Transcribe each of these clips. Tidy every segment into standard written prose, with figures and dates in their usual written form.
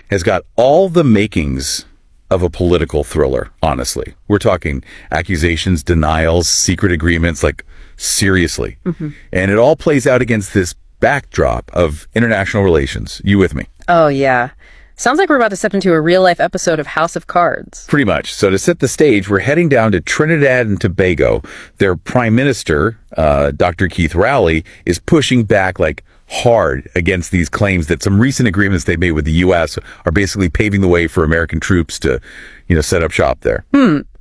has got all the makings of a political thriller, honestly. We're talking accusations, denials, secret agreements, like seriously. And it all plays out against this backdrop of international relations. You with me? Oh, yeah. Sounds like we're about to step into a real-life episode of House of Cards. Pretty much. So to set the stage, we're heading down to Trinidad and Tobago. Their prime minister, Dr. Keith Rowley, is pushing back like hard against these claims that some recent agreements they made with the U.S. are basically paving the way for American troops to, set up shop there.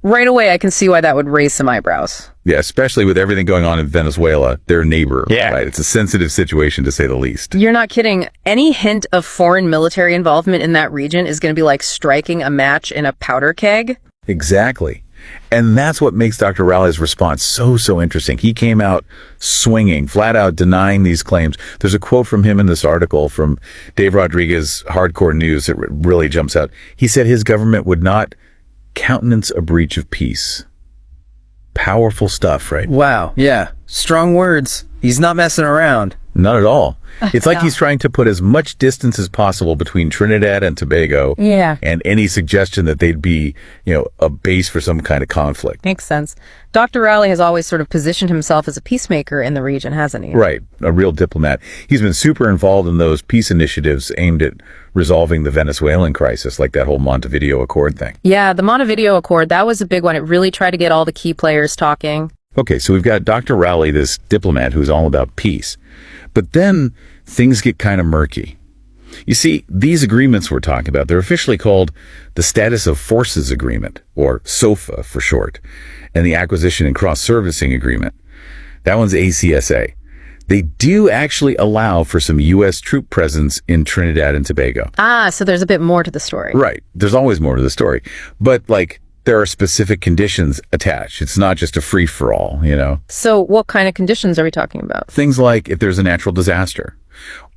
Right away, I can see why that would raise some eyebrows. Yeah, especially with everything going on in Venezuela, their neighbor. Yeah. Right? It's a sensitive situation, to say the least. You're not kidding. Any hint of foreign military involvement in that region is going to be like striking a match in a powder keg. Exactly. And that's what makes Dr. Rowley's response so interesting. He came out swinging, flat out denying these claims. There's a quote from him in this article from Dave Rodriguez, Hardcore News, that really jumps out. He said his government would not countenance a breach of peace. Powerful stuff, right? Wow. Yeah. Strong words. He's not messing around. Not at all. It's like he's trying to put as much distance as possible between Trinidad and Tobago and any suggestion that they'd be, a base for some kind of conflict. Makes sense. Dr. Rowley has always sort of positioned himself as a peacemaker in the region, hasn't he? Right. A real diplomat. He's been super involved in those peace initiatives aimed at resolving the Venezuelan crisis, like that whole Montevideo Accord thing. Yeah, the Montevideo Accord, that was a big one. It really tried to get all the key players talking. Okay, so we've got Dr. Rowley, this diplomat who's all about peace. But then things get kind of murky. You see, these agreements we're talking about, they're officially called the Status of Forces Agreement, or SOFA for short, and the Acquisition and Cross-Servicing Agreement. That one's ACSA. They do actually allow for some U.S. troop presence in Trinidad and Tobago. Ah, so there's a bit more to the story. Right. There's always more to the story. But, there are specific conditions attached. It's not just a free-for-all, So what kind of conditions are we talking about? Things like if there's a natural disaster,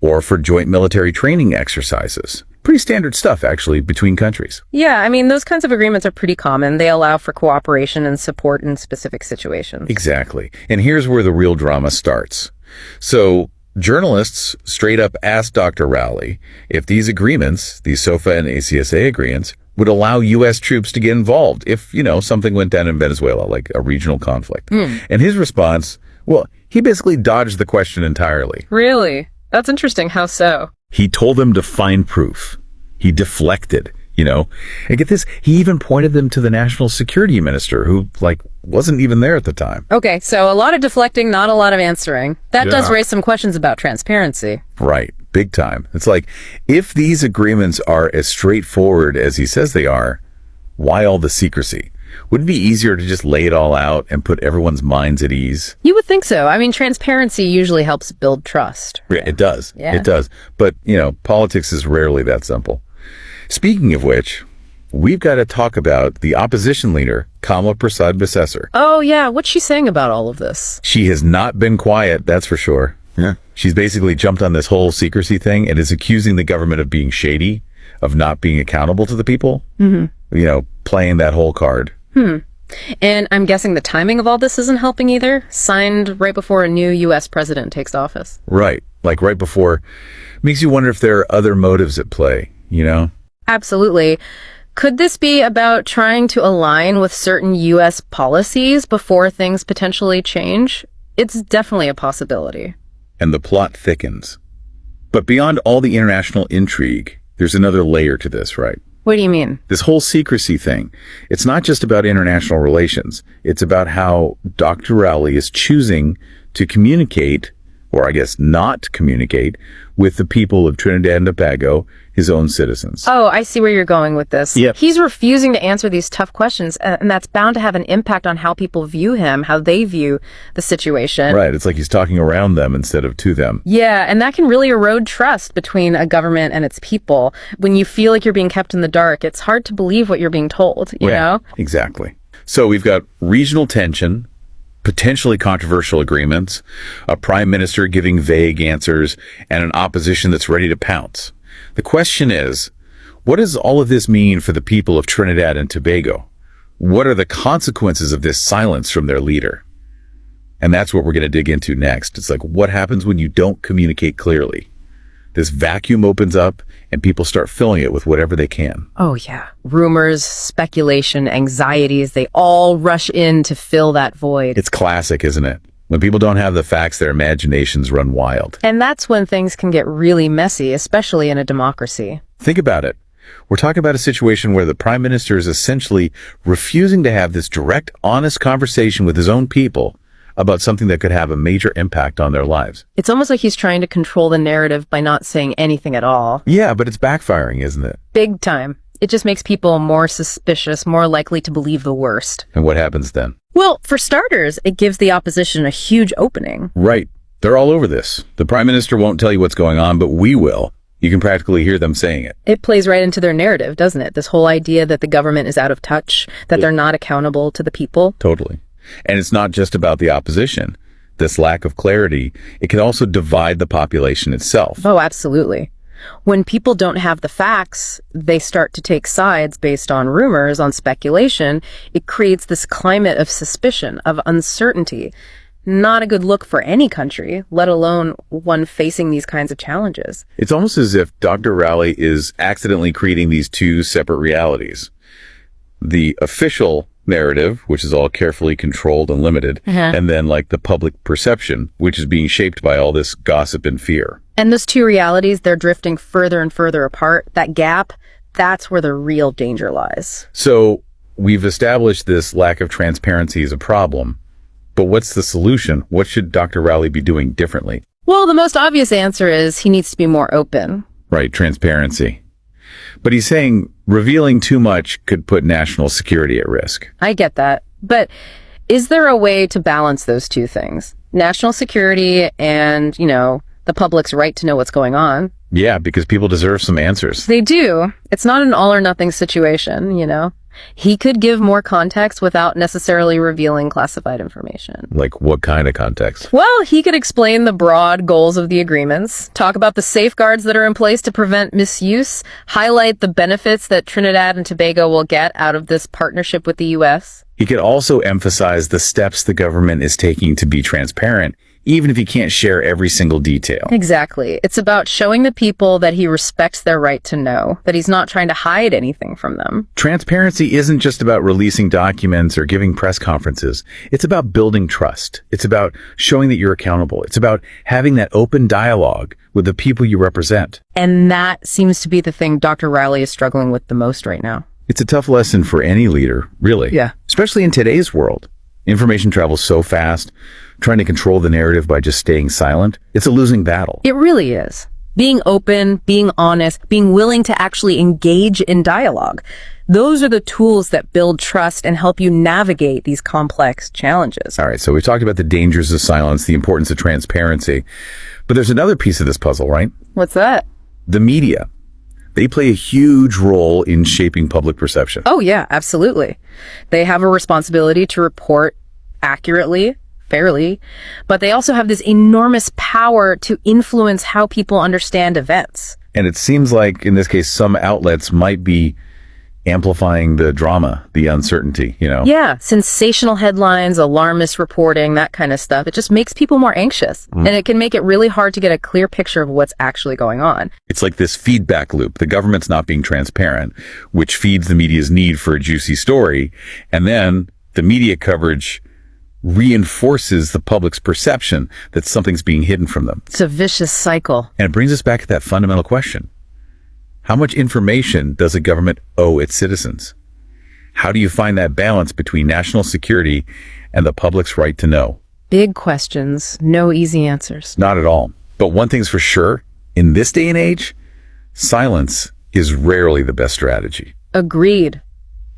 or for joint military training exercises. Pretty standard stuff, actually, between countries. Yeah, I mean, those kinds of agreements are pretty common. They allow for cooperation and support in specific situations. Exactly. And here's where the real drama starts. So journalists straight up asked Dr. Rowley if these agreements, these SOFA and ACSA agreements, would allow U.S. troops to get involved if, something went down in Venezuela, like a regional conflict. And his response, well, he basically dodged the question entirely. Really? That's interesting. How so? He told them to find proof. He deflected, And get this, he even pointed them to the national security minister who, wasn't even there at the time. Okay, so a lot of deflecting, not a lot of answering. That does raise some questions about transparency. Right. Big time. It's like, if these agreements are as straightforward as he says they are, why all the secrecy? Wouldn't it be easier to just lay it all out and put everyone's minds at ease? You would think so. I mean, transparency usually helps build trust. Yeah, it does. Yeah. It does. But, politics is rarely that simple. Speaking of which, we've got to talk about the opposition leader, Kamala Prasad-Bissessar. Oh, yeah. What's she saying about all of this? She has not been quiet, that's for sure. Yeah. She's basically jumped on this whole secrecy thing and is accusing the government of being shady, of not being accountable to the people. Playing that whole card. And I'm guessing the timing of all this isn't helping either? Signed right before a new U.S. president takes office. Right. Like right before. Makes you wonder if there are other motives at play, Absolutely. Could this be about trying to align with certain U.S. policies before things potentially change? It's definitely a possibility. And the plot thickens. But beyond all the international intrigue, there's another layer to this, right? What do you mean? This whole secrecy thing, it's not just about international relations. It's about how Dr. Rowley is choosing to communicate, or I guess not communicate, with the people of Trinidad and Tobago, his own citizens. Oh, I see where you're going with this. Yep. He's refusing to answer these tough questions, and that's bound to have an impact on how people view him, how they view the situation. Right. It's like he's talking around them instead of to them. Yeah, and that can really erode trust between a government and its people. When you feel like you're being kept in the dark, it's hard to believe what you're being told, you know? Exactly. So we've got regional tension, potentially controversial agreements, a prime minister giving vague answers, and an opposition that's ready to pounce. The question is, what does all of this mean for the people of Trinidad and Tobago? What are the consequences of this silence from their leader? And that's what we're going to dig into next. It's like, what happens when you don't communicate clearly? this vacuum opens up and people start filling it with whatever they can. Oh, yeah. Rumors, speculation, anxieties, they all rush in to fill that void. It's classic, isn't it? When people don't have the facts, their imaginations run wild. And that's when things can get really messy, especially in a democracy. Think about it. We're talking about a situation where the prime minister is essentially refusing to have this direct, honest conversation with his own people about something that could have a major impact on their lives. It's almost like he's trying to control the narrative by not saying anything at all. Yeah, but it's backfiring, isn't it? Big time. It just makes people more suspicious, more likely to believe the worst. And what happens then? Well, for starters, it gives the opposition a huge opening. Right. They're all over this. The prime minister won't tell you what's going on, but we will. You can practically hear them saying it. It plays right into their narrative, doesn't it? This whole idea that the government is out of touch, that they're not accountable to the people. Totally. And it's not just about the opposition. This lack of clarity, it can also divide the population itself. Oh, absolutely. When people don't have the facts, they start to take sides based on rumors, on speculation. It creates this climate of suspicion, of uncertainty. Not a good look for any country, let alone one facing these kinds of challenges. It's almost as if Dr. Rowley is accidentally creating these two separate realities. The official narrative, which is all carefully controlled and limited, and then like the public perception, which is being shaped by all this gossip and fear. And those two realities, they're drifting further and further apart. That gap, that's where the real danger lies. So we've established this lack of transparency as a problem. But what's the solution? What should Dr. Rowley be doing differently? Well, the most obvious answer is he needs to be more open. Right, transparency. But he's saying revealing too much could put national security at risk. I get that. But is there a way to balance those two things? National security and, the public's right to know what's going on. Yeah, because people deserve some answers. They do. It's not an all or nothing situation, He could give more context without necessarily revealing classified information. Like what kind of context? Well, he could explain the broad goals of the agreements, talk about the safeguards that are in place to prevent misuse, highlight the benefits that Trinidad and Tobago will get out of this partnership with the U.S. He could also emphasize the steps the government is taking to be transparent, even if he can't share every single detail. Exactly. It's about showing the people that he respects their right to know, that he's not trying to hide anything from them. Transparency isn't just about releasing documents or giving press conferences. It's about building trust. It's about showing that you're accountable. It's about having that open dialogue with the people you represent. And that seems to be the thing Dr. Rowley is struggling with the most right now. It's a tough lesson for any leader, really. Yeah. Especially in today's world. Information travels so fast. Trying to control the narrative by just staying silent, it's a losing battle. It really is. Being open, being honest, being willing to actually engage in dialogue. Those are the tools that build trust and help you navigate these complex challenges. All right, so we talked about the dangers of silence, the importance of transparency. But there's another piece of this puzzle, right? What's that? The media. They play a huge role in shaping public perception. Oh, yeah, absolutely. They have a responsibility to report accurately, fairly, but they also have this enormous power to influence how people understand events. And it seems like, in this case, some outlets might be amplifying the drama, the uncertainty, Yeah, sensational headlines, alarmist reporting, that kind of stuff. It just makes people more anxious, and it can make it really hard to get a clear picture of what's actually going on. It's like this feedback loop. The government's not being transparent, which feeds the media's need for a juicy story, and then the media coverage reinforces the public's perception that something's being hidden from them. It's a vicious cycle. And it brings us back to that fundamental question. How much information does a government owe its citizens? How do you find that balance between national security and the public's right to know? Big questions, no easy answers. Not at all. But one thing's for sure, in this day and age, silence is rarely the best strategy. Agreed.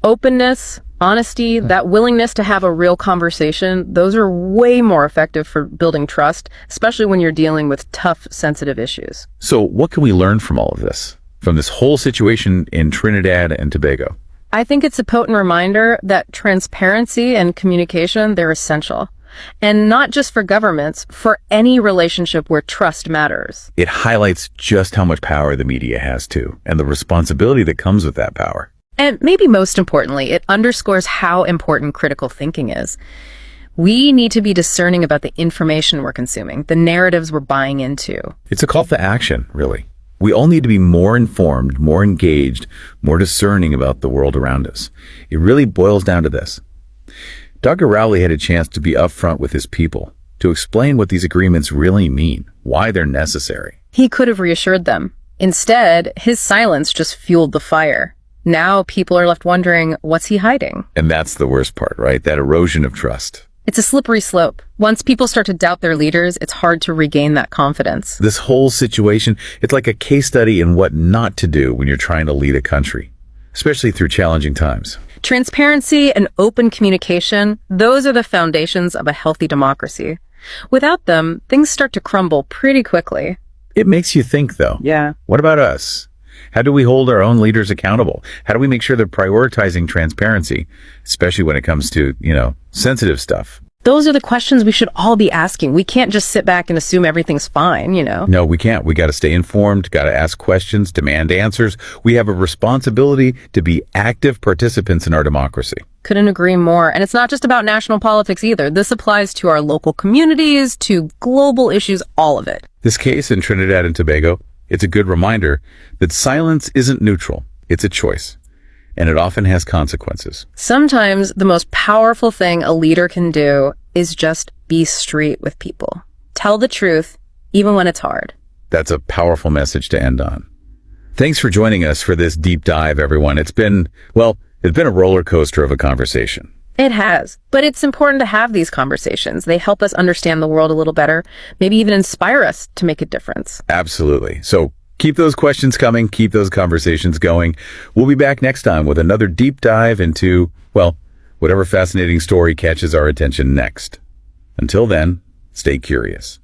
Openness, honesty, that willingness to have a real conversation, those are way more effective for building trust, especially when you're dealing with tough, sensitive issues. So what can we learn from all of this? From this whole situation in Trinidad and Tobago? I think it's a potent reminder that transparency and communication, they're essential. And not just for governments, for any relationship where trust matters. It highlights just how much power the media has too, and the responsibility that comes with that power. And maybe most importantly, it underscores how important critical thinking is. We need to be discerning about the information we're consuming, the narratives we're buying into. It's a call to action, really. We all need to be more informed, more engaged, more discerning about the world around us. It really boils down to this. Dr. Rowley had a chance to be upfront with his people, to explain what these agreements really mean, why they're necessary. He could have reassured them. Instead, his silence just fueled the fire. Now people are left wondering, what's he hiding? And that's the worst part, right? That erosion of trust. It's a slippery slope. Once people start to doubt their leaders, it's hard to regain that confidence. This whole situation, it's like a case study in what not to do when you're trying to lead a country, especially through challenging times. Transparency and open communication, those are the foundations of a healthy democracy. Without them, things start to crumble pretty quickly. It makes you think, though. Yeah. What about us? How do we hold our own leaders accountable? How do we make sure they're prioritizing transparency, especially when it comes to, sensitive stuff? Those are the questions we should all be asking. We can't just sit back and assume everything's fine, No, we can't. We got to stay informed, got to ask questions, demand answers. We have a responsibility to be active participants in our democracy. Couldn't agree more. And it's not just about national politics either. This applies to our local communities, to global issues, all of it. This case in Trinidad and Tobago, it's a good reminder that silence isn't neutral. It's a choice. And it often has consequences. Sometimes the most powerful thing a leader can do is just be straight with people. Tell the truth, even when it's hard. That's a powerful message to end on. Thanks for joining us for this deep dive, everyone. It's been a roller coaster of a conversation. It has, but it's important to have these conversations. They help us understand the world a little better, maybe even inspire us to make a difference. Absolutely. So keep those questions coming, keep those conversations going. We'll be back next time with another deep dive into, whatever fascinating story catches our attention next. Until then, stay curious.